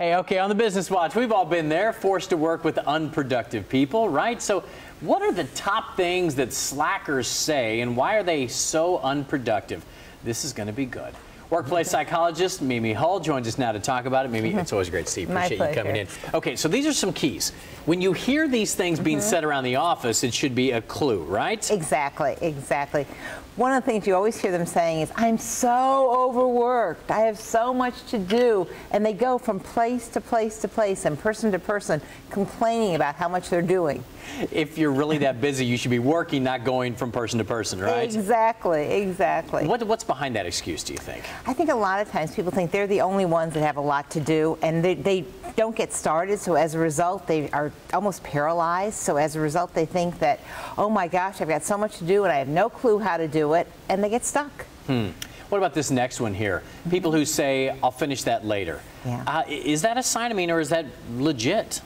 Hey, okay, on the Business Watch, we've all been there, forced to work with unproductive people, right? So what are the top things that slackers say, and why are they so unproductive? This is going to be good. Workplace psychologist Mimi Hull joins us now to talk about it. Mimi, it's always great to see you. Appreciate you coming in. Okay, so these are some keys. When you hear these things being said around the office, it should be a clue, right? Exactly, exactly. One of the things you always hear them saying is, I'm so overworked, I have so much to do, and they go from place to place to place and person to person complaining about how much they're doing. If you're really that busy, you should be working, not going from person to person, right? Exactly, exactly. What's behind that excuse, do you think? I think a lot of times people think they're the only ones that have a lot to do, and they don't get started, so as a result they are almost paralyzed. So as a result they think that, oh my gosh, I've got so much to do and I have no clue how to do it, and they get stuck. What about this next one here? People who say, I'll finish that later. Yeah. Is that a sign, or is that legit?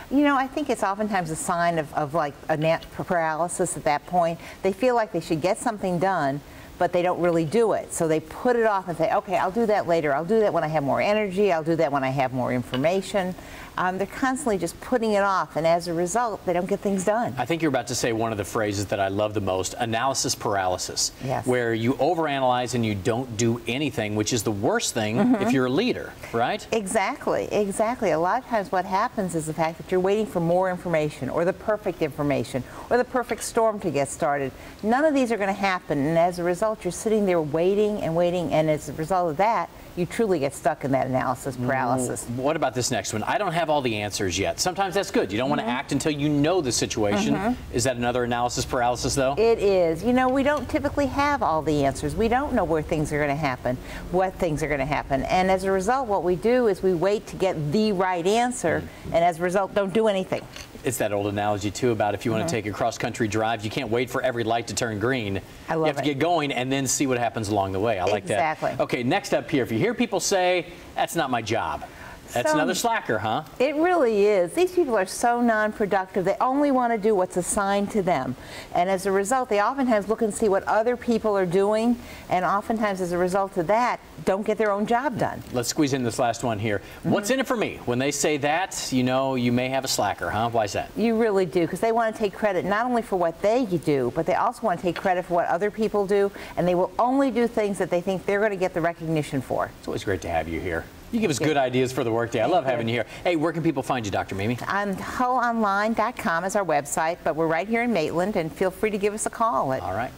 You know, I think it's oftentimes a sign of like a paralysis at that point. They feel like they should get something done, but they don't really do it. So they put it off and say, okay, I'll do that later. I'll do that when I have more energy. I'll do that when I have more information. They're constantly just putting it off, and as a result, they don't get things done. I think you're about to say one of the phrases that I love the most, analysis paralysis. Yes. Where you overanalyze and you don't do anything, which is the worst thing if you're a leader, right? Exactly, exactly. A lot of times what happens is the fact that you're waiting for more information, or the perfect information, or the perfect storm to get started. None of these are going to happen, and as a result, you're sitting there waiting and waiting, and as a result of that, you truly get stuck in that analysis paralysis. What about this next one? I don't have all the answers yet. Sometimes that's good. You don't want to act until you know the situation. Is that another analysis paralysis, though? It is. You know, we don't typically have all the answers. We don't know where things are going to happen, what things are going to happen. And as a result, what we do is we wait to get the right answer, and as a result, don't do anything. It's that old analogy, too, about if you want to take a cross-country drive, you can't wait for every light to turn green. I love You have to get going and then see what happens along the way. I like that. Exactly. Okay, next up here, if you hear people say, that's not my job. That's another slacker, huh? It really is. These people are so non-productive. They only want to do what's assigned to them. And as a result, they oftentimes look and see what other people are doing, and oftentimes as a result of that, don't get their own job done. Let's squeeze in this last one here. What's in it for me? When they say that, you know, you may have a slacker, huh? Why is that? You really do, because they want to take credit not only for what they do, but they also want to take credit for what other people do, and they will only do things that they think they're going to get the recognition for. It's always great to have you here. You give us good ideas for the workday. I love having you here. Hey, where can people find you, Dr. Mimi? HullOnline.com is our website, but we're right here in Maitland, and feel free to give us a call. All right.